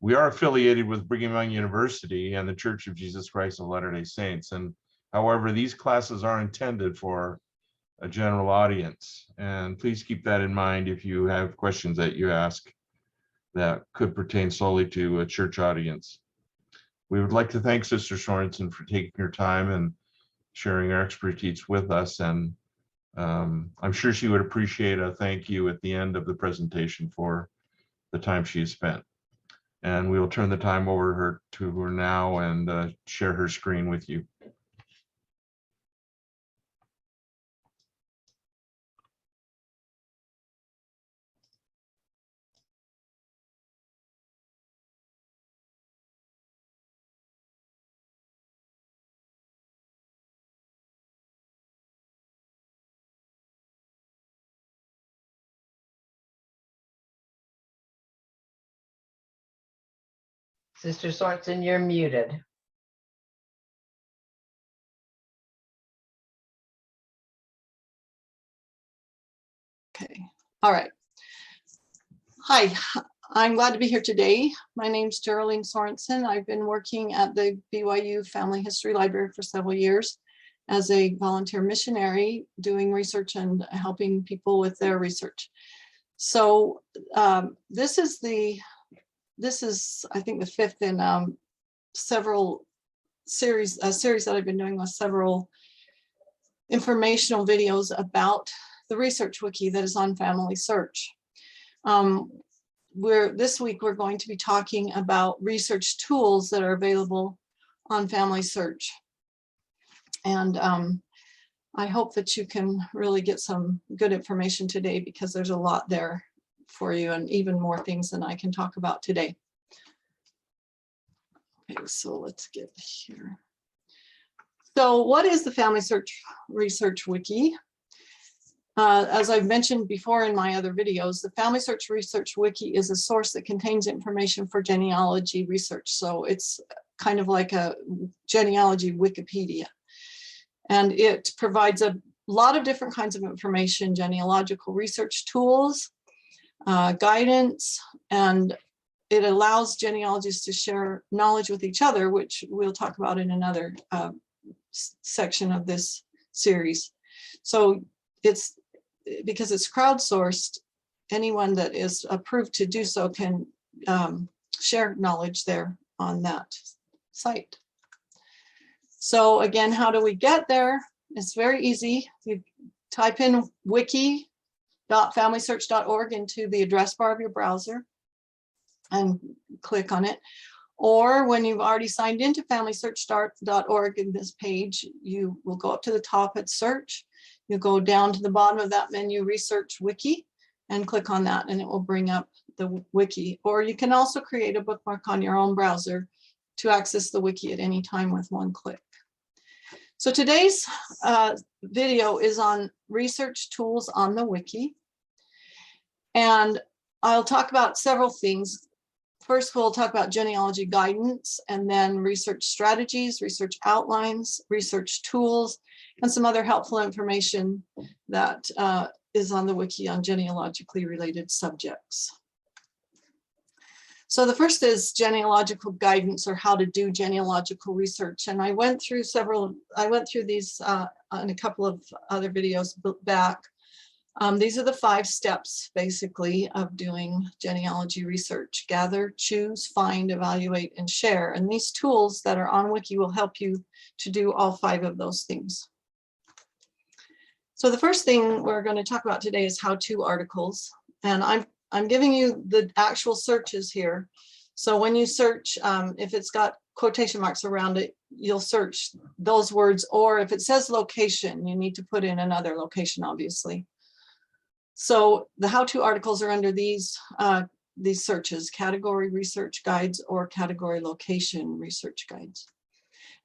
We are affiliated with Brigham Young University and the Church of Jesus Christ of Latter-day Saints. And however, these classes are intended for a general audience. And please keep that in mind if you have questions that you ask that could pertain solely to a church audience. We would like to thank Sister Sorensen for taking her time and sharing her expertise with us. And I'm sure she would appreciate a thank you at the end of the presentation for the time she has spent. And we will turn the time over to her now and share her screen with you. Sister Sorensen, you're muted. Okay, all right. Hi, I'm glad to be here today. My name's Jerroleen Sorensen. I've been working at the BYU Family History Library for several years as a volunteer missionary doing research and helping people with their research. So this is I think the fifth in several series that I've been doing with several informational videos about the research wiki that is on FamilySearch. This week we're going to be talking about research tools that are available on FamilySearch. And I hope that you can really get some good information today because there's a lot there for you and even more things than I can talk about today. Okay, so let's get here. So what is the FamilySearch Research Wiki? As I've mentioned before in my other videos, the FamilySearch Research Wiki is a source that contains information for genealogy research. So it's kind of like a genealogy Wikipedia. And it provides a lot of different kinds of information, genealogical research tools, guidance, and it allows genealogists to share knowledge with each other, which we'll talk about in another section of this series. So it's because it's crowdsourced, anyone that is approved to do so can share knowledge there on that site. So again, how do we get there? It's very easy. You type in wiki.familysearch.org into the address bar of your browser and click on it. Or when you've already signed into FamilySearch.org in this page, you will go up to the top at search. You go down to the bottom of that menu, Research Wiki, and click on that, and it will bring up the wiki. Or you can also create a bookmark on your own browser to access the wiki at any time with one click. So today's video is on research tools on the wiki. And I'll talk about several things. First, we'll talk about genealogy guidance, and then research strategies, research outlines, research tools, and some other helpful information that is on the wiki on genealogically related subjects. So the first is genealogical guidance, or how to do genealogical research. And I went through these in a couple of other videos back. These are the 5 steps, basically, of doing genealogy research: gather, choose, find, evaluate, and share. And these tools that are on Wiki will help you to do all 5 of those things. So the first thing we're going to talk about today is how-to articles. And I'm giving you the actual searches here. So when you search, if it's got quotation marks around it, you'll search those words. Or if it says location, you need to put in another location, obviously. So the how-to articles are under these searches: category research guides or category location research guides.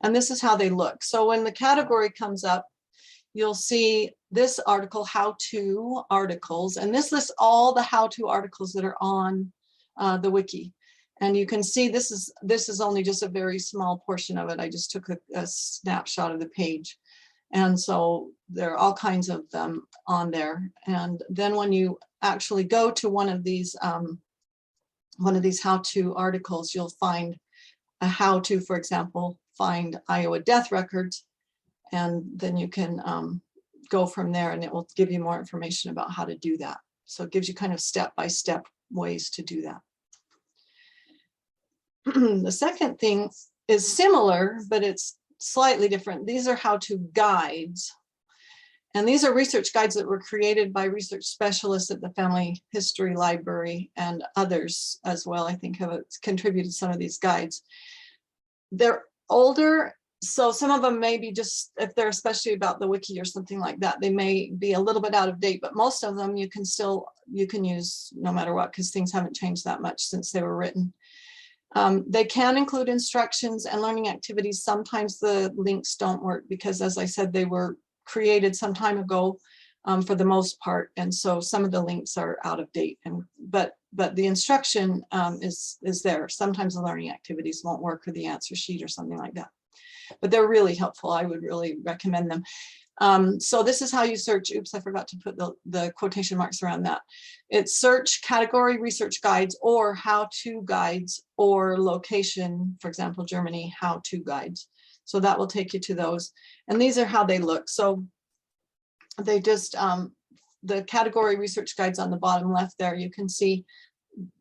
And this is how they look. So when the category comes up, you'll see this article, how-to articles, and this lists all the how-to articles that are on the wiki. And you can see this is only just a very small portion of it. I just took a snapshot of the page. And so there are all kinds of them on there. And then when you actually go to one of these one of these how-to articles, you'll find a how-to, for example, find Iowa death records, and then you can go from there, and it will give you more information about how to do that. So it gives you kind of step-by-step ways to do that. The second thing is similar, but it's slightly different. These are how-to guides. And these are research guides that were created by research specialists at the Family History Library, and others as well, I think, have contributed some of these guides. They're older, so some of them may be just, if they're especially about the wiki or something like that, they may be a little bit out of date, but most of them you can use no matter what, because things haven't changed that much since they were written. They can include instructions and learning activities. Sometimes the links don't work because, as I said, they were created some time ago for the most part, and so some of the links are out of date. But the instruction is there. Sometimes the learning activities won't work, or the answer sheet or something like that. But they're really helpful. I would really recommend them. So this is how you search. Oops, I forgot to put the quotation marks around that. It's search category research guides, or how-to guides, or location, for example, Germany how-to guides. So that will take you to those. And these are how they look. So they just, the category research guides on the bottom left there, you can see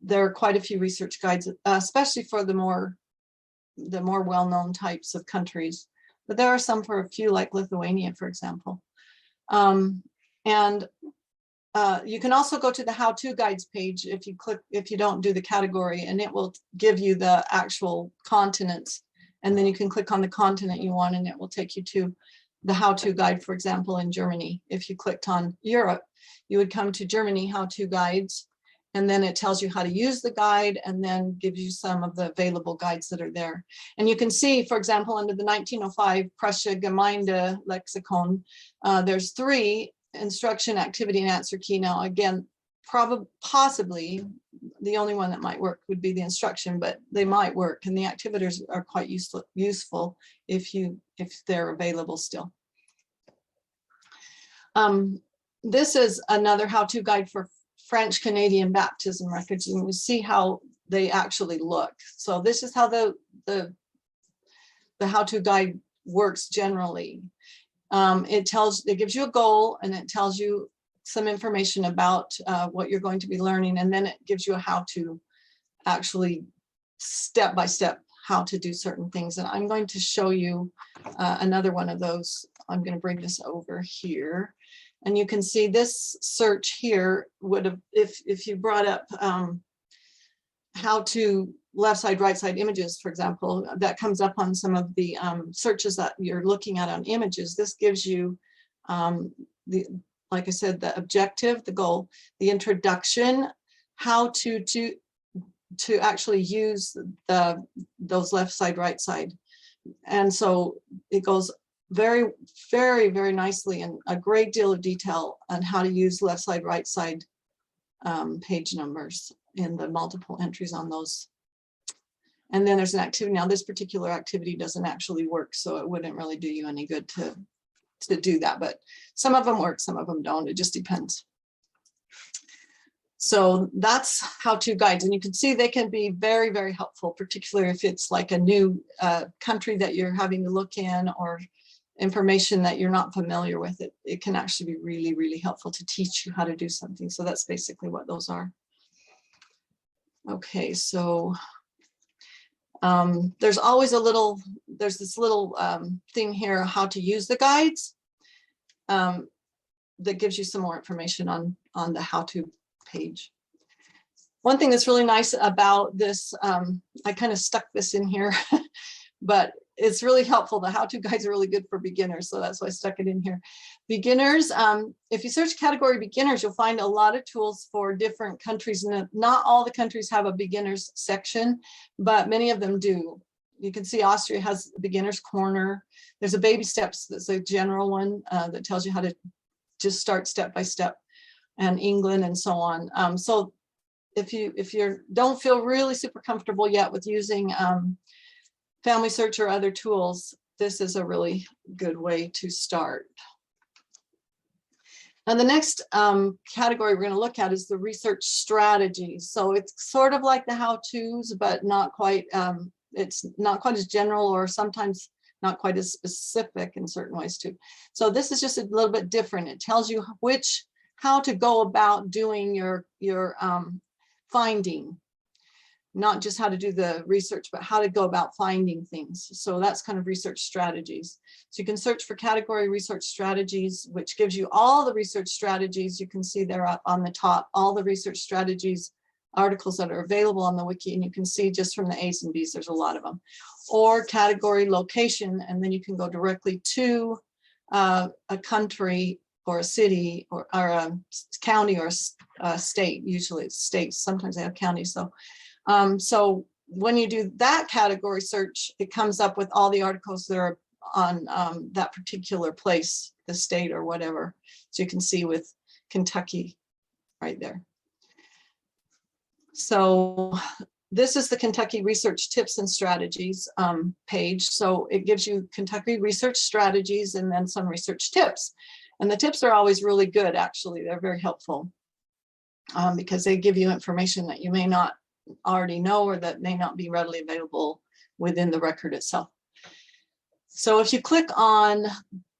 there are quite a few research guides, especially for the more well-known types of countries. But there are some for a few, like Lithuania, for example. You can also go to the how-to guides page if you don't do the category, and it will give you the actual continents. And then you can click on the continent you want, and it will take you to the how-to guide, for example, in Germany. If you clicked on Europe, you would come to Germany how-to guides, and then it tells you how to use the guide, and then gives you some of the available guides that are there. And you can see, for example, under the 1905 Prussia Gemeinde Lexicon, there's 3 instruction, activity, and answer key. Now, again, possibly the only one that might work would be the instruction, but they might work, and the activities are quite useful if they're available still. This is another how-to guide for French Canadian baptism records, and you see how they actually look. So this is how the how-to guide works generally. It gives you a goal, and it tells you some information about what you're going to be learning, and then it gives you a how to actually step-by-step how to do certain things. And I'm going to show you another one of those. I'm going to bring this over here, and you can see this search here would have, if you brought up how to left side, right side images, for example, that comes up on some of the searches that you're looking at on images. This gives you like I said, the objective, the goal, the introduction, how to actually use those left side, right side. And so it goes very, very, very nicely, and a great deal of detail on how to use left side, right side page numbers in the multiple entries on those. And then there's an activity. Now, this particular activity doesn't actually work, so it wouldn't really do you any good to do that, but some of them work, some of them don't. It just depends. So that's how-to guides, and you can see they can be very, very helpful, particularly if it's like a new country that you're having to look in, or information that you're not familiar with. It can actually be really, really helpful to teach you how to do something. So that's basically what those are. Okay, so there's always there's this little thing here, how to use the guides, that gives you some more information on the how-to page. One thing that's really nice about this, I kind of stuck this in here, but it's really helpful. The how-to guides are really good for beginners, so that's why I stuck it in here. Beginners, if you search category beginners, you'll find a lot of tools for different countries, and not all the countries have a beginners section, but many of them do. You can see Austria has a beginners corner. There's a baby steps that's a general one that tells you how to just start step by step, and England and so on. So if you don't feel really super comfortable yet with using FamilySearch or other tools, this is a really good way to start. And the next category we're going to look at is the research strategies. So it's sort of like the how-tos, but not quite, it's not quite as general, or sometimes not quite as specific in certain ways too. So this is just a little bit different. It tells you how to go about doing your finding. Not just how to do the research, but how to go about finding things. So that's kind of research strategies. So you can search for category research strategies, which gives you all the research strategies. You can see there up on the top, all the research strategies articles that are available on the wiki. And you can see just from the A's and B's, there's a lot of them. Or category location, and then you can go directly to a country or a city or a county or a state. Usually it's states, sometimes they have counties though. So when you do that category search, it comes up with all the articles that are on that particular place, the state or whatever. So you can see with Kentucky right there. So this is the Kentucky Research Tips and Strategies page. So it gives you Kentucky research strategies and then some research tips. And the tips are always really good, actually. They're very helpful because they give you information that you may not already know or that may not be readily available within the record itself. So if you click on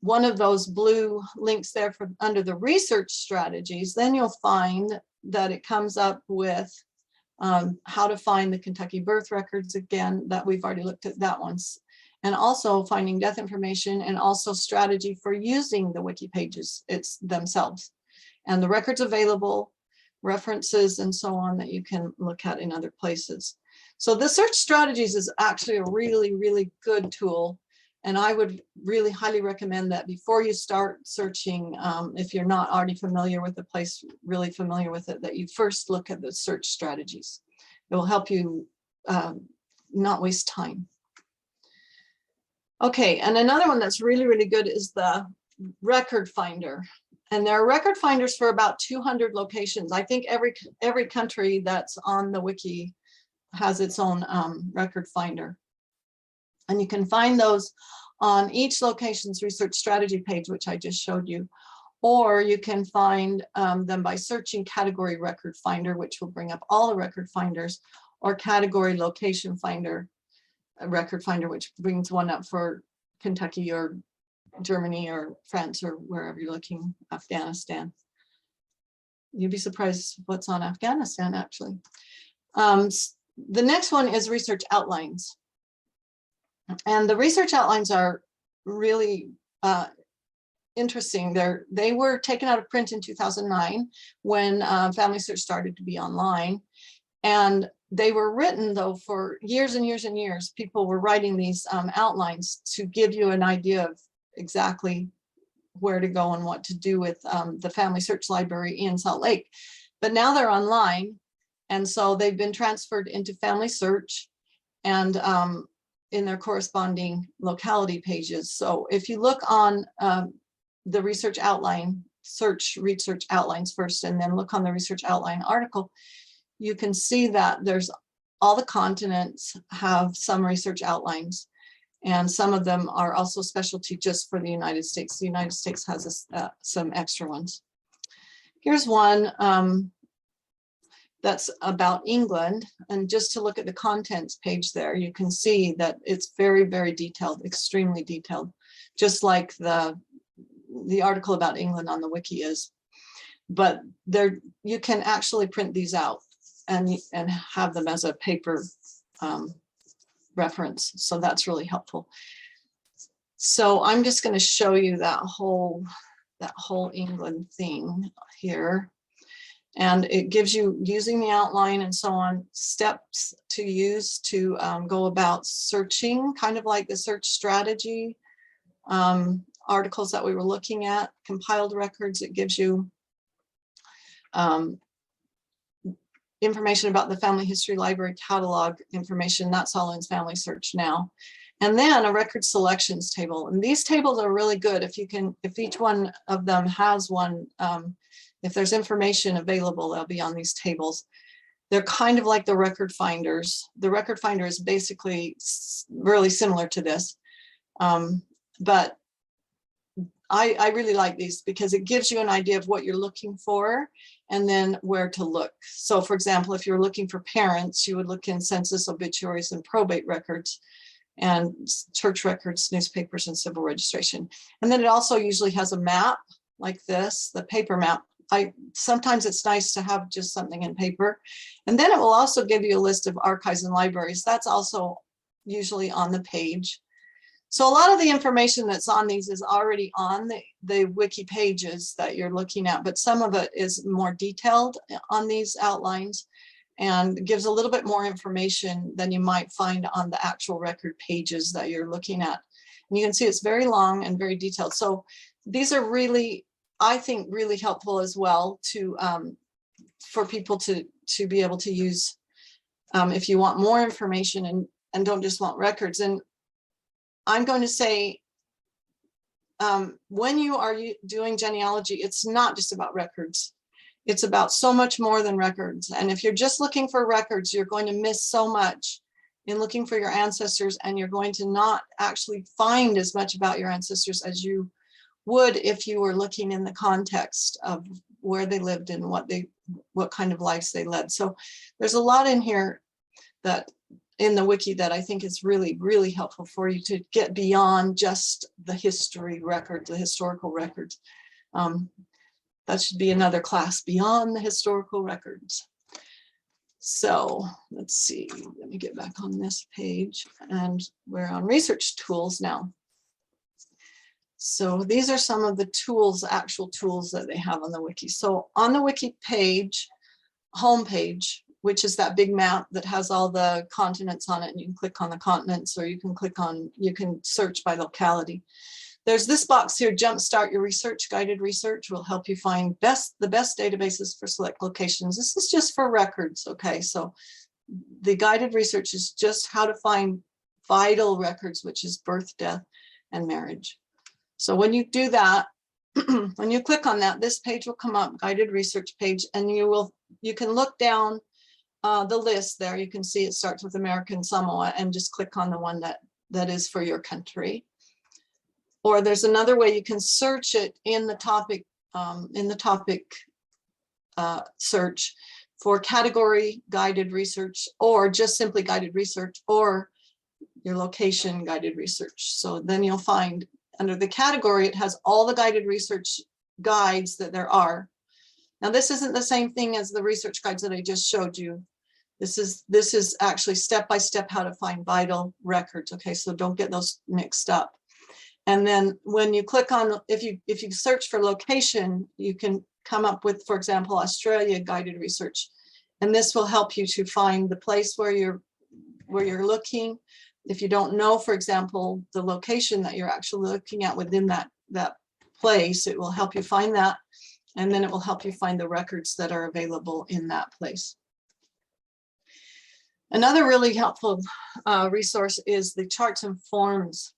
one of those blue links there for under the research strategies, then you'll find that it comes up with how to find the Kentucky birth records, again, that we've already looked at that once, and also finding death information, and also strategy for using the wiki pages themselves, and the records available, references, and so on that you can look at in other places. So the search strategies is actually a really, really good tool. And I would really highly recommend that before you start searching, if you're not already familiar with the place, really familiar with it, that you first look at the search strategies. It will help you not waste time. Okay, and another one that's really, really good is the record finder. And there are record finders for about 200 locations. I think every country that's on the wiki has its own record finder. And you can find those on each location's research strategy page, which I just showed you. Or you can find them by searching category record finder, which will bring up all the record finders, or category location finder, a record finder, which brings one up for Kentucky or Germany or France or wherever you're looking, Afghanistan. You'd be surprised what's on Afghanistan, actually. The next one is research outlines. And the research outlines are really interesting. They were taken out of print in 2009 when FamilySearch started to be online. And they were written, though, for years and years and years. People were writing these outlines to give you an idea of exactly where to go and what to do with the FamilySearch library in Salt Lake. But now they're online, and so they've been transferred into FamilySearch and in their corresponding locality pages. So if you look on the research outline, search research outlines first, and then look on the research outline article, you can see that there's all the continents have some research outlines. And some of them are also specialty just for the United States. The United States has some extra ones. Here's one that's about England. And just to look at the contents page there, you can see that it's very, very detailed, extremely detailed, just like the article about England on the wiki is. But there, you can actually print these out and have them as a paper reference. So that's really helpful. So I'm just going to show you that whole England thing here. And it gives you, using the outline and so on, steps to use to go about searching, kind of like the search strategy articles that we were looking at, compiled records. It gives you information about the Family History Library catalog information. That's all in FamilySearch now. And then a record selections table. And these tables are really good if each one of them has one, if there's information available, they'll be on these tables. They're kind of like the record finders. The record finder is basically really similar to this, but I really like these because it gives you an idea of what you're looking for and then where to look. So for example, if you're looking for parents, you would look in census, obituaries, and probate records, and church records, newspapers, and civil registration. And then it also usually has a map like this, the paper map. Sometimes it's nice to have just something in paper. And then it will also give you a list of archives and libraries. That's also usually on the page. So a lot of the information that's on these is already on the wiki pages that you're looking at, but some of it is more detailed on these outlines and gives a little bit more information than you might find on the actual record pages that you're looking at. And you can see it's very long and very detailed. So these are really, I think, really helpful as well to for people to be able to use if you want more information and don't just want records. And I'm going to say, when you are doing genealogy, it's not just about records. It's about so much more than records. And if you're just looking for records, you're going to miss so much in looking for your ancestors, and you're going to not actually find as much about your ancestors as you would if you were looking in the context of where they lived and what kind of lives they led. So there's a lot in here that in the wiki that I think is really, really helpful for you to get beyond just the history records, the historical records. That should be another class, beyond the historical records. So let's see, let me get back on this page, and we're on research tools now. So these are some of the tools, actual tools that they have on the wiki. So on the wiki page, homepage, which is that big map that has all the continents on it, and you can click on the continents, or you can click on, you can search by locality. There's this box here, Jumpstart Your Research. Guided research will help you find the best databases for select locations. This is just for records, okay? So the guided research is just how to find vital records, which is birth, death, and marriage. So when you do that, when you click on that, this page will come up, guided research page, and you can look down the list there. You can see it starts with American Samoa, and just click on the one that is for your country. Or there's another way you can search it in the topic search for category guided research, or just simply guided research, or your location guided research. So then you'll find under the category, it has all the guided research guides that there are. Now this isn't the same thing as the research guides that I just showed you. This is actually step-by-step how to find vital records. Okay, so don't get those mixed up. And then when you click on, if you search for location, you can come up with, for example, Australia guided research. And this will help you to find the place where you're looking. If you don't know, for example, the location that you're actually looking at within that place, it will help you find that. And then it will help you find the records that are available in that place. Another really helpful resource is the charts and forms.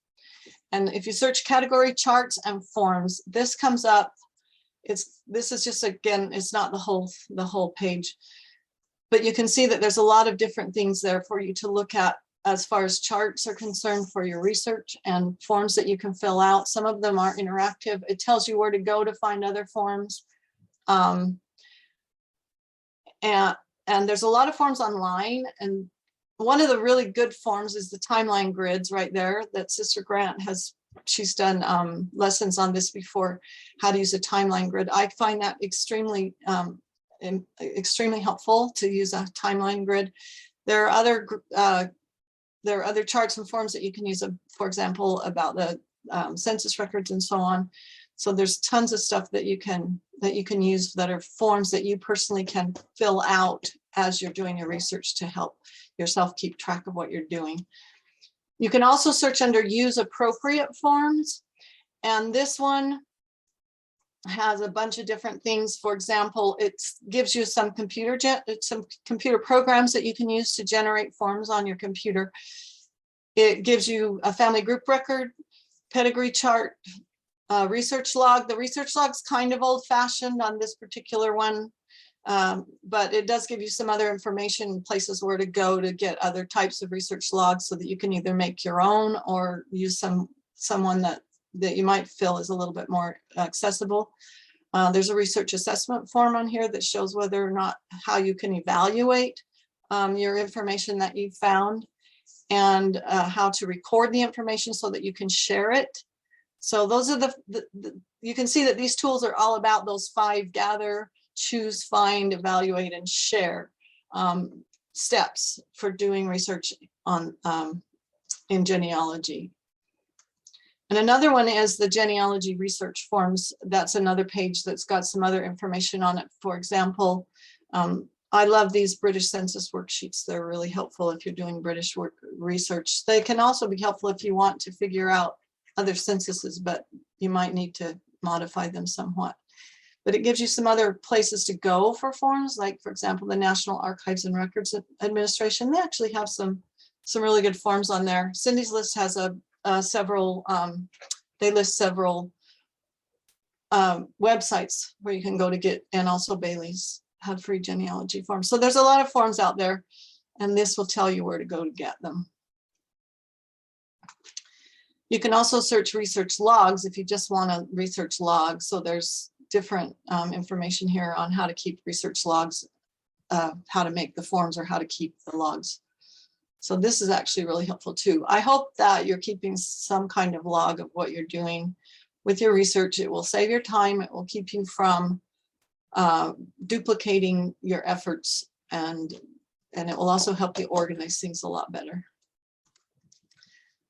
And if you search category charts and forms, this comes up. This is just, again, it's not the whole page, but you can see that there's a lot of different things there for you to look at as far as charts are concerned for your research, and forms that you can fill out. Some of them are interactive. It tells you where to go to find other forms. And there's a lot of forms online, and one of the really good forms is the timeline grids right there that Sister Grant she's done lessons on this before, how to use a timeline grid. I find that extremely helpful to use a timeline grid. There are other charts and forms that you can use, for example, about the census records and so on. So there's tons of stuff that you can use that are forms that you personally can fill out as you're doing your research to help yourself keep track of what you're doing. You can also search under use appropriate forms, and this one has a bunch of different things. For example, it gives you some computer programs that you can use to generate forms on your computer. It gives you a family group record, pedigree chart, research log. The research log's kind of old-fashioned on this particular one, but it does give you some other information, places where to go to get other types of research logs, so that you can either make your own or use someone that you might feel is a little bit more accessible. There's a research assessment form on here that shows whether or not how you can evaluate your information that you found, and how to record the information so that you can share it. So those are you can see that these tools are all about those 5 gather, choose, find, evaluate, and share steps for doing research on in genealogy. And another one is the genealogy research forms. That's another page that's got some other information on it. For example, I love these British Census worksheets. They're really helpful if you're doing British research. They can also be helpful if you want to figure out other censuses, but you might need to modify them somewhat. But it gives you some other places to go for forms, like, for example, the National Archives and Records Administration. They actually have some really good forms on there. Cindy's List has several, they list several websites where you can go to get, and also Bailey's have free genealogy forms. So there's a lot of forms out there, and this will tell you where to go to get them. You can also search research logs if you just want to research logs. So there's different information here on how to keep research logs, how to make the forms, or how to keep the logs. So this is actually really helpful too. I hope that you're keeping some kind of log of what you're doing with your research. It will save your time. It will keep you from duplicating your efforts, and it will also help you organize things a lot better.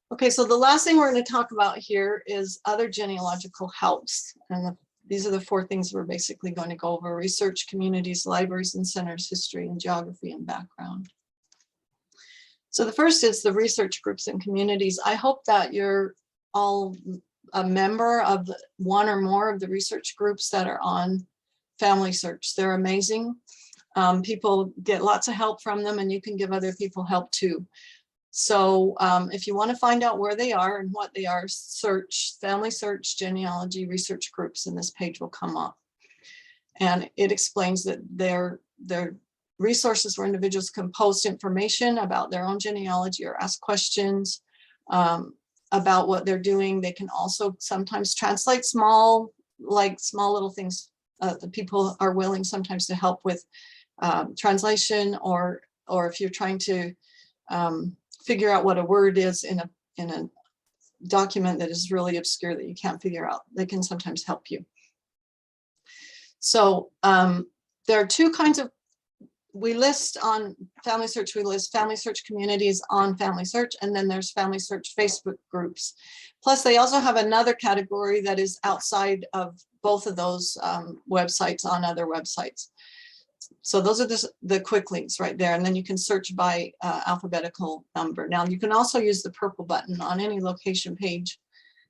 Okay, so the last thing we're going to talk about here is other genealogical helps. And these are the 4 things we're basically going to go over: research, communities, libraries and centers, history and geography, and background. So the first is the research groups and communities. I hope that you're all a member of one or more of the research groups that are on FamilySearch. They're amazing. People get lots of help from them, and you can give other people help too. So if you want to find out where they are and what they are, search FamilySearch Genealogy Research Groups, and this page will come up. And it explains that they're resources where individuals can post information about their own genealogy or ask questions about what they're doing. They can also sometimes translate small little things. The people are willing sometimes to help with translation, or if you're trying to figure out what a word is in a document that is really obscure that you can't figure out, they can sometimes help you. So there are 2 kinds of, we list on FamilySearch, we list FamilySearch communities on FamilySearch, and then there's FamilySearch Facebook groups. Plus they also have another category that is outside of both of those websites on other websites. So those are the quick links right there. And then you can search by alphabetical number. Now you can also use the purple button on any location page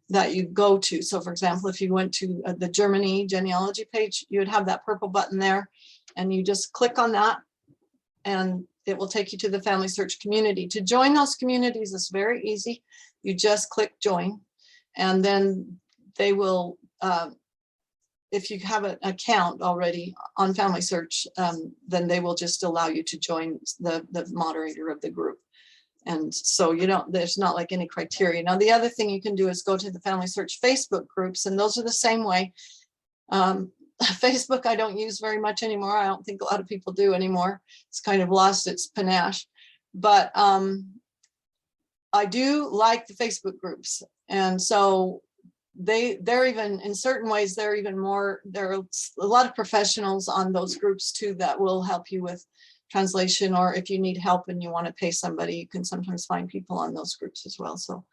that you go to. So for example, if you went to the Germany genealogy page, you would have that purple button there, and you just click on that and it will take you to the FamilySearch community. To join those communities is very easy. You just click join, and then they will, if you have an account already on FamilySearch, then they will just allow you to join the moderator of the group. And so there's not like any criteria. Now, the other thing you can do is go to the FamilySearch Facebook groups, and those are the same way. Facebook I don't use very much anymore. I don't think a lot of people do anymore. It's kind of lost its panache. But I do like the Facebook groups. And so they're even, in certain ways, they're even more, there are a lot of professionals on those groups too that will help you with translation, or if you need help and you want to pay somebody, you can sometimes find people on those groups as well. So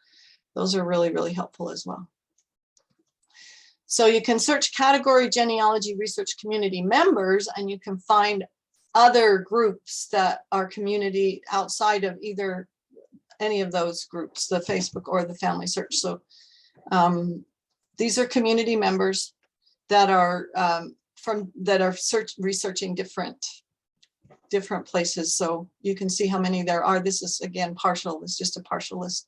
those are really, really helpful as well. So you can search category genealogy research community members, and you can find other groups that are community outside of either any of those groups, the Facebook or the FamilySearch. So these are community members that are researching different places. So you can see how many there are. This is again partial. It's just a partial list.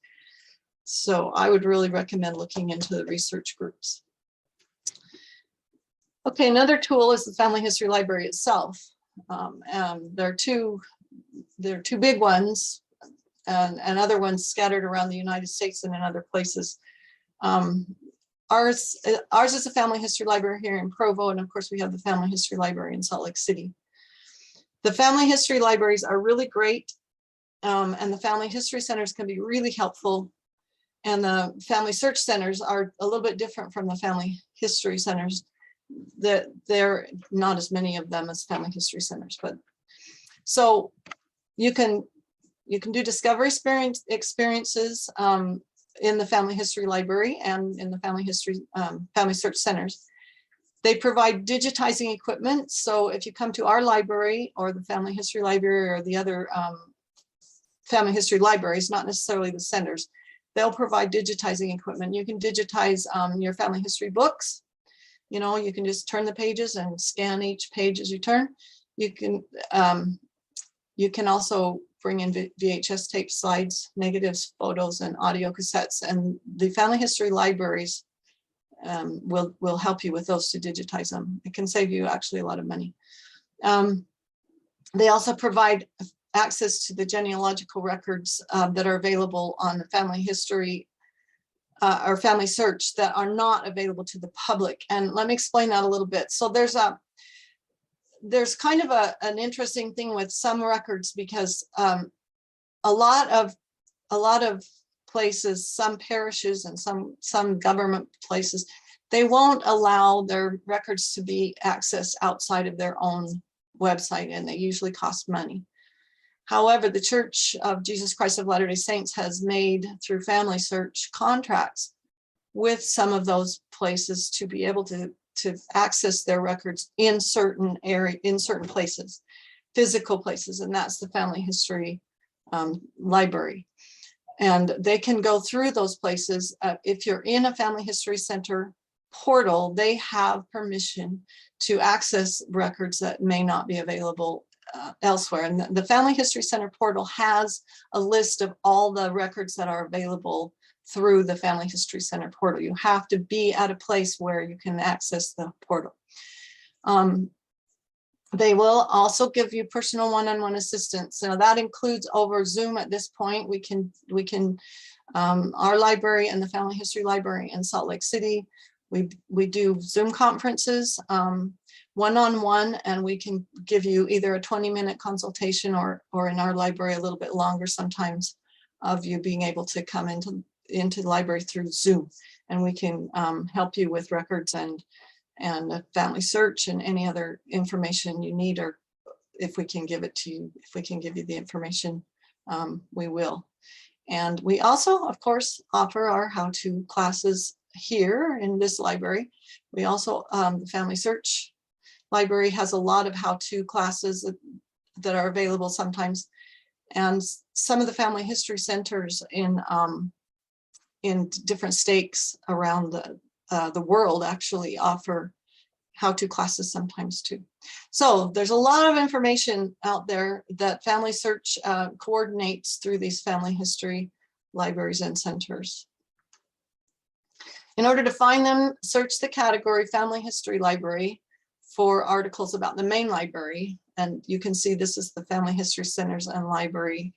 So I would really recommend looking into the research groups. Okay, another tool is the Family History Library itself. And there are two big ones, and other ones scattered around the United States and in other places Ours is a family history library here in Provo, and of course we have the Family History Library in Salt Lake City. The family history libraries are really great, and the family history centers can be really helpful. And the family search centers are a little bit different from the family history centers. They're not as many of them as family history centers, but so you can do discovery experiences in the family history library and in the family search centers. They provide digitizing equipment. So if you come to our library or the family history library or the other family history libraries, not necessarily the centers, they'll provide digitizing equipment. You can digitize your family history books. You know, you can just turn the pages and scan each page as you turn. You can also bring in VHS tape, slides, negatives, photos, and audio cassettes. And the family history libraries will help you with those to digitize them. It can save you actually a lot of money. They also provide access to the genealogical records that are available on the family history or family search that are not available to the public. And let me explain that a little bit. So there's kind of an interesting thing with some records, because a lot of places, some parishes and some government places, they won't allow their records to be accessed outside of their own website, and they usually cost money. However, the Church of Jesus Christ of Latter-day Saints has made, through Family Search, contracts with some of those places to be able to access their records in certain places, physical places, and that's the Family History Library. And they can go through those places. If you're in a Family History Center portal, they have permission to access records that may not be available elsewhere. And the Family History Center portal has a list of all the records that are available through the Family History Center portal. You have to be at a place where you can access the portal. They will also give you personal one-on-one assistance. So that includes over Zoom at this point. We can our library and the Family History Library in Salt Lake City, we do Zoom conferences one-on-one, and we can give you either a 20-minute consultation or in our library a little bit longer sometimes, of you being able to come into the library through Zoom, and we can help you with records and a family search and any other information you need, or if we can give it to you, if we can give you the information, we will. And we also, of course, offer our how-to classes here in this library. We also, the Family Search Library has a lot of how-to classes that are available sometimes. And some of the family history centers in different states around the world actually offer how-to classes sometimes too. So there's a lot of information out there that Family Search coordinates through these family history libraries and centers. In order to find them, search the category Family History Library for articles about the main library. And you can see this is the Family History Centers and Library,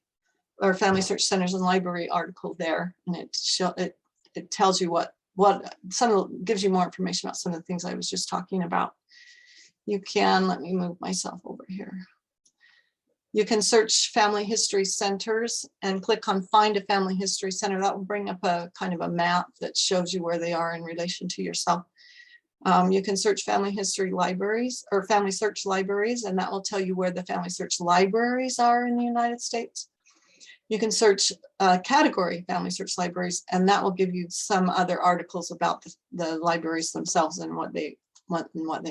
or Family Search Centers and Library article there. And it tells you gives you more information about some of the things I was just talking about. You can, let me move myself over here. You can search Family History Centers and click on Find a Family History Center. That will bring up a kind of a map that shows you where they are in relation to yourself. You can search Family History Libraries or Family Search Libraries, and that will tell you where the Family Search Libraries are in the United States. You can search category Family Search Libraries, and that will give you some other articles about the libraries themselves and what they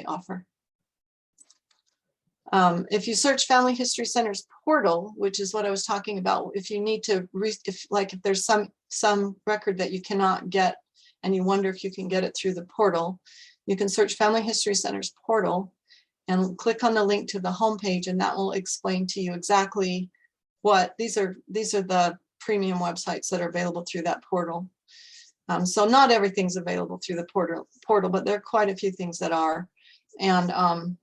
offer. If you search Family History Center's portal, which is what I was talking about, if you need to, if there's some record that you cannot get and you wonder if you can get it through the portal, you can search Family History Center's portal and click on the link to the homepage, and that will explain to you exactly what these are the premium websites that are available through that portal. So not everything's available through the portal, but there are quite a few things that are. And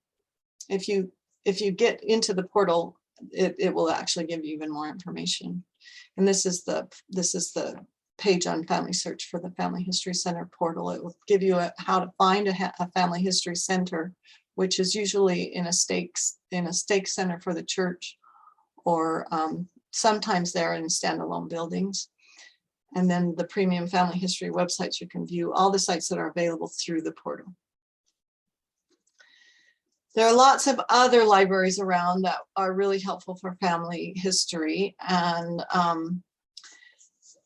if you get into the portal, it will actually give you even more information. And this is the page on FamilySearch for the Family History Center portal. It will give you how to find a family history center, which is usually in a stake center for the church, or sometimes they're in standalone buildings. And then the premium family history websites, you can view all the sites that are available through the portal. There are lots of other libraries around that are really helpful for family history, and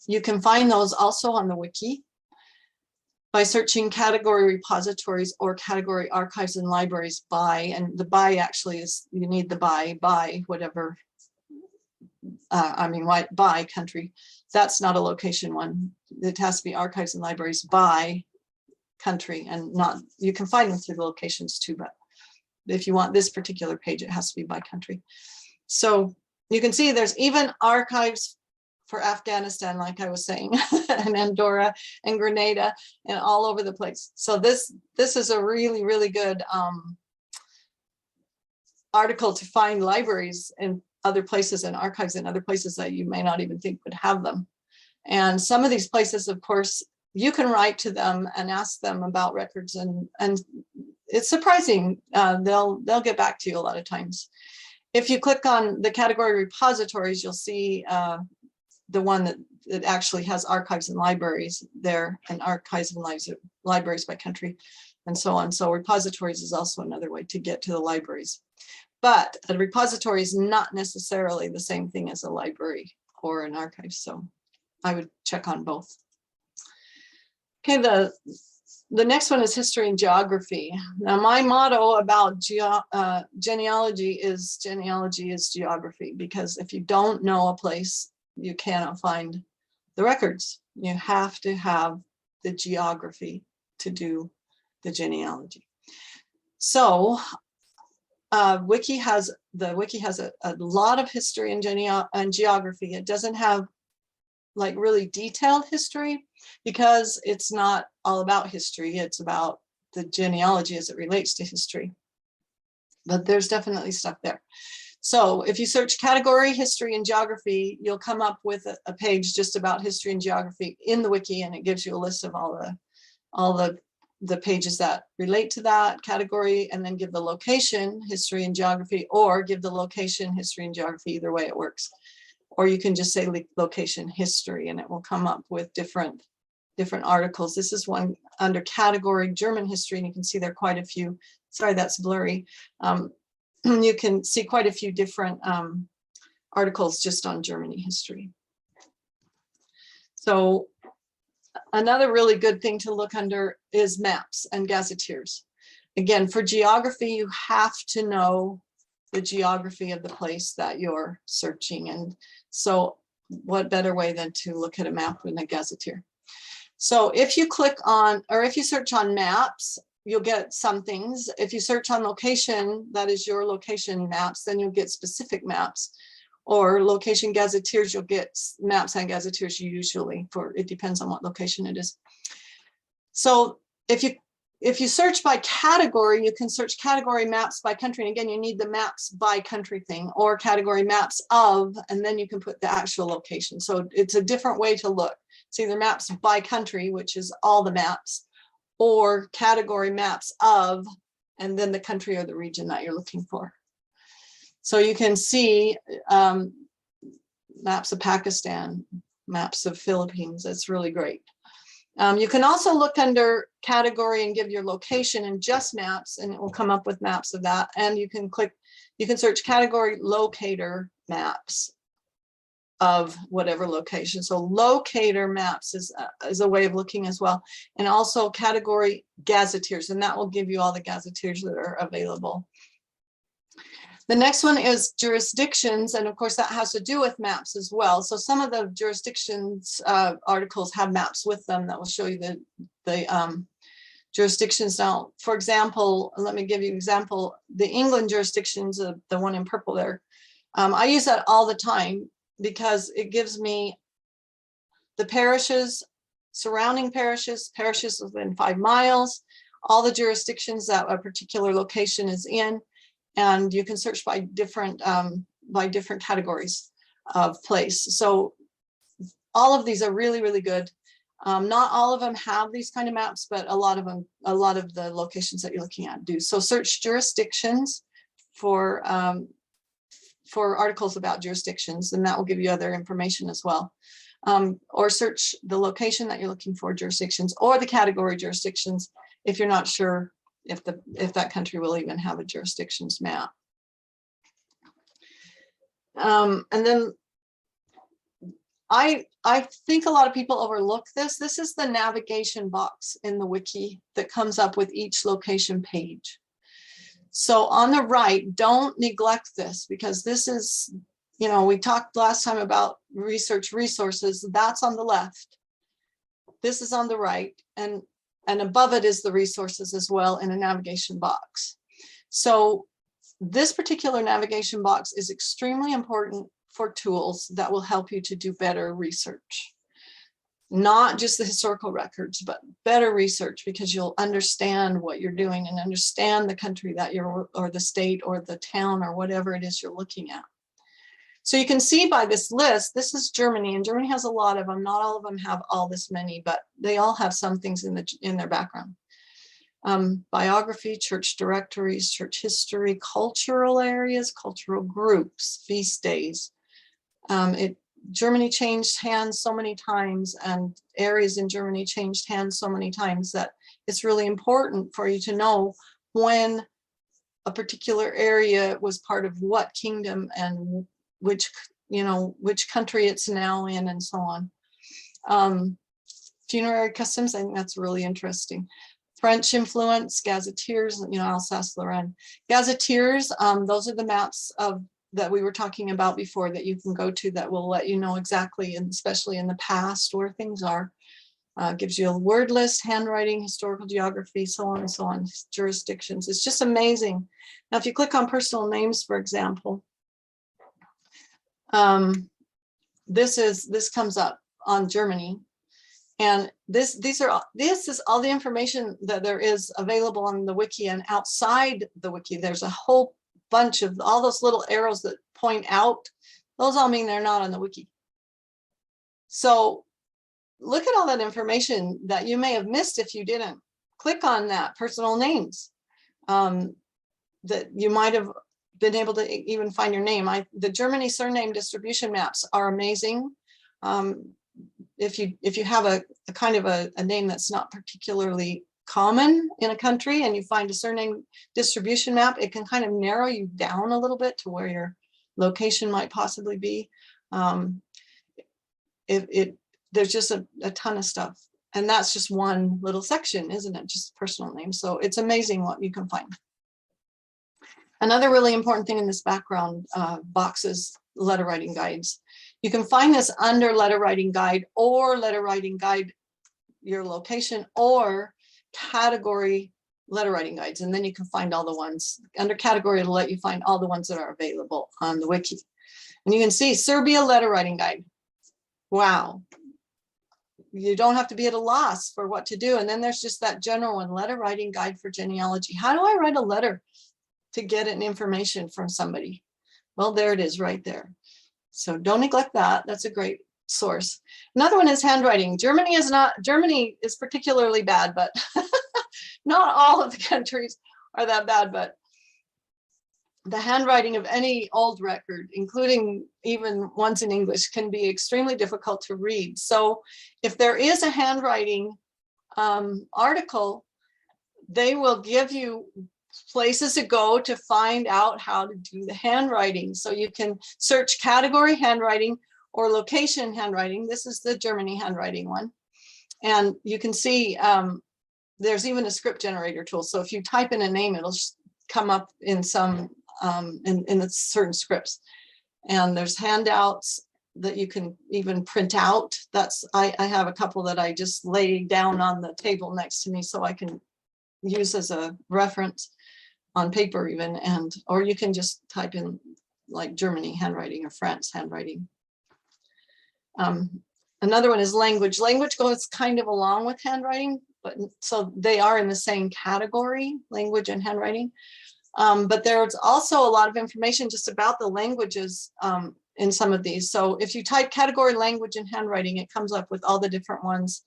you can find those also on the wiki by searching category repositories or category archives and libraries by, and the by actually is, you need the by whatever, by country. That's not a location one. It has to be archives and libraries by country, and not, you can find them through the locations too, but if you want this particular page, it has to be by country. So you can see there's even archives for Afghanistan, like I was saying, and Andorra and Grenada and all over the place. So this is a really, really good article to find libraries in other places and archives in other places that you may not even think would have them. And some of these places, of course, you can write to them and ask them about records, and it's surprising. They'll get back to you a lot of times. If you click on the category repositories, you'll see the one that actually has archives and libraries there, and archives and libraries by country and so on. So repositories is also another way to get to the libraries. But a repository is not necessarily the same thing as a library or an archive. So I would check on both. Okay, the next one is history and geography. Now, my motto about genealogy is geography, because if you don't know a place, you cannot find the records. You have to have the geography to do the genealogy. So the wiki has a lot of history and geography. It doesn't have like really detailed history, because it's not all about history. It's about the genealogy as it relates to history. But there's definitely stuff there. So if you search category history and geography, you'll come up with a page just about history and geography in the wiki, and it gives you a list of all the pages that relate to that category, and then give the location history and geography, or give the location history and geography. Either way it works. Or you can just say location history, and it will come up with different articles. This is one under category German history, and you can see there are quite a few. Sorry, that's blurry. You can see quite a few different articles just on Germany history. So another really good thing to look under is maps and gazetteers. Again, for geography, you have to know the geography of the place that you're searching. And so what better way than to look at a map in a gazetteer? So if you click on, or if you search on maps, you'll get some things. If you search on location, that is your location maps, then you'll get specific maps. Or location gazetteers, you'll get maps and gazetteers usually, for it depends on what location it is. So if you search by category, you can search category maps by country. And again, you need the maps by country thing, or category maps of, and then you can put the actual location. So it's a different way to look. It's either maps by country, which is all the maps, or category maps of, and then the country or the region that you're looking for. So you can see maps of Pakistan, maps of Philippines. That's really great. You can also look under category and give your location and just maps, and it will come up with maps of that. And you can search category locator maps of whatever location. So locator maps is a way of looking as well. And also category gazetteers, and that will give you all the gazetteers that are available. The next one is jurisdictions, and of course that has to do with maps as well. So some of the jurisdictions articles have maps with them that will show you the jurisdictions. Now, for example, let me give you an example. The England jurisdictions, the one in purple there, I use that all the time because it gives me the parishes, surrounding parishes, parishes within 5 miles, all the jurisdictions that a particular location is in. And you can search by different categories of place. So all of these are really, really good. Not all of them have these kind of maps, but a lot of them, a lot of the locations that you're looking at do. So search jurisdictions for articles about jurisdictions, and that will give you other information as well. Or search the location that you're looking for, jurisdictions, or the category jurisdictions if you're not sure if that country will even have a jurisdictions map. And then I think a lot of people overlook this. This is the navigation box in the wiki that comes up with each location page. So on the right, don't neglect this, because this is, you know, we talked last time about research resources. That's on the left. This is on the right, and above it is the resources as well in a navigation box. So this particular navigation box is extremely important for tools that will help you to do better research. Not just the historical records, but better research, because you'll understand what you're doing and understand the country that you're, or the state or the town or whatever it is you're looking at. So you can see by this list, this is Germany, and Germany has a lot of them. Not all of them have all this many, but they all have some things in their background. Biography, church directories, church history, cultural areas, cultural groups, feast days. Germany changed hands so many times, and areas in Germany changed hands so many times, that it's really important for you to know when a particular area was part of what kingdom and which, you know, which country it's now in, and so on. Funerary customs, I think that's really interesting. French influence, gazetteers, you know, Alsace-Lorraine. Gazetteers, those are the maps that we were talking about before that you can go to that will let you know exactly, and especially in the past, where things are. Gives you a word list, handwriting, historical geography, so on and so on, jurisdictions. It's just amazing. Now, if you click on personal names, for example, this comes up on Germany. And this is all the information that there is available on the wiki, and outside the wiki, there's a whole bunch of all those little arrows that point out. Those all mean they're not on the wiki. So look at all that information that you may have missed if you didn't click on that personal names, that you might have been able to even find your name. The Germany surname distribution maps are amazing. If you have a kind of a name that's not particularly common in a country, and you find a surname distribution map, it can kind of narrow you down a little bit to where your location might possibly be. There's just a ton of stuff, and that's just one little section, isn't it? Just personal names. So it's amazing what you can find. Another really important thing in this background box is letter writing guides. You can find this under letter writing guide, or letter writing guide your location, or category letter writing guides. And then you can find all the ones under category. It'll let you find all the ones that are available on the wiki. And you can see Serbia letter writing guide. Wow. You don't have to be at a loss for what to do. And then there's just that general one, letter writing guide for genealogy. How do I write a letter to get an information from somebody? Well, there it is right there. So don't neglect that. That's a great source. Another one is handwriting. Germany is particularly bad, but not all of the countries are that bad, but the handwriting of any old record, including even ones in English, can be extremely difficult to read. So if there is a handwriting article, they will give you places to go to find out how to do the handwriting. So you can search category handwriting or location handwriting. This is the Germany handwriting one. And you can see there's even a script generator tool. So if you type in a name, it'll come up in some in certain scripts. And there's handouts that you can even print out. I have a couple that I just lay down on the table next to me so I can use as a reference on paper even, or you can just type in like Germany handwriting or France handwriting. Another one is language. Language goes kind of along with handwriting, but so they are in the same category, language and handwriting. But there's also a lot of information just about the languages in some of these. So if you type category language and handwriting, it comes up with all the different ones.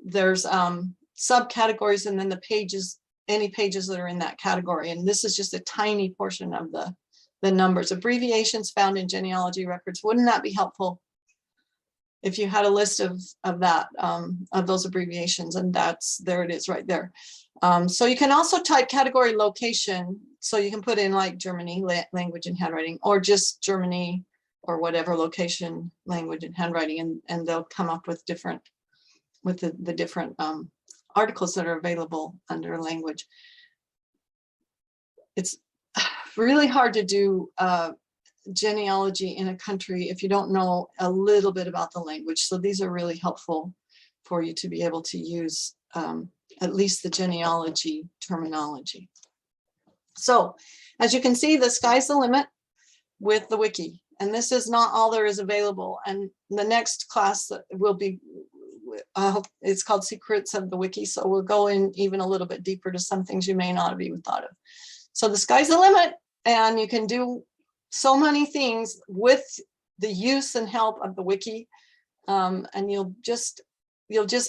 There's subcategories and then the pages, any pages that are in that category. And this is just a tiny portion of the numbers. Abbreviations found in genealogy records. Wouldn't that be helpful if you had a list of that, of those abbreviations? And there it is right there. So you can also type category location. So you can put in like Germany, language and handwriting, or just Germany or whatever location, language and handwriting, and they'll come up with different, with the different articles that are available under language. It's really hard to do genealogy in a country if you don't know a little bit about the language. So these are really helpful for you to be able to use at least the genealogy terminology. So as you can see, the sky's the limit with the wiki. And this is not all there is available. And the next class that will be, it's called Secrets of the Wiki. So we'll go in even a little bit deeper to some things you may not have even thought of. So the sky's the limit, and you can do so many things with the use and help of the wiki. And you'll just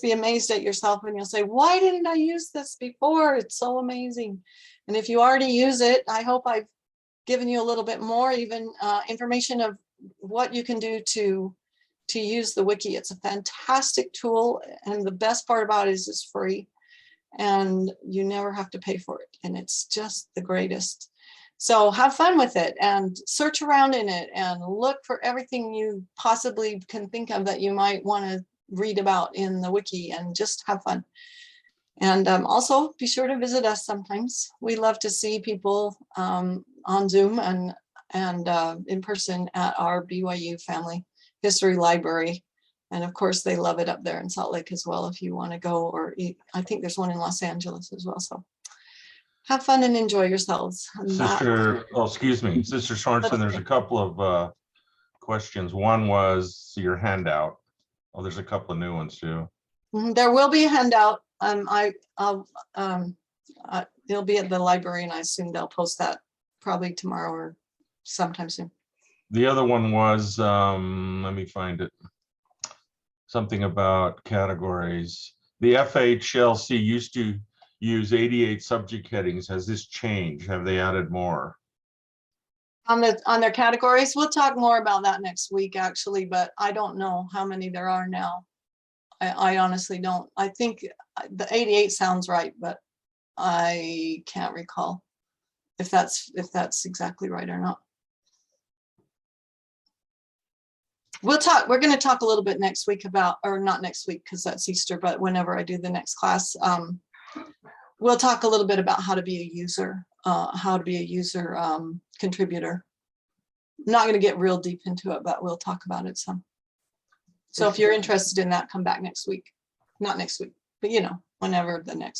be amazed at yourself, and you'll say, why didn't I use this before? It's so amazing. And if you already use it, I hope I've given you a little bit more even information of what you can do to use the wiki. It's a fantastic tool, and the best part about it is it's free and you never have to pay for it, and it's just the greatest. So have fun with it and search around in it and look for everything you possibly can think of that you might want to read about in the wiki, and just have fun. And also be sure to visit us sometimes. We love to see people on Zoom and in person at our BYU Family History Library. And of course, they love it up there in Salt Lake as well if you want to go, or I think there's one in Los Angeles as well. So have fun and enjoy yourselves. Sister, oh, excuse me, Sister Sorensen, there's a couple of questions. One was your handout. Oh, there's a couple of new ones too. There will be a handout. It'll be at the library, and I assume they'll post that probably tomorrow or sometime soon. The other one was, let me find it. Something about categories. The FHLC used to use 88 subject headings. Has this changed? Have they added more? On their categories, we'll talk more about that next week, actually, but I don't know how many there are now. I honestly don't. I think the 88 sounds right, but I can't recall if that's exactly right or not. We'll talk. We're going to talk a little bit next week about, or not next week because that's Easter, but whenever I do the next class, we'll talk a little bit about how to be a user, contributor. I'm not going to get real deep into it, but we'll talk about it some. So if you're interested in that, come back next week. Not next week, but whenever the next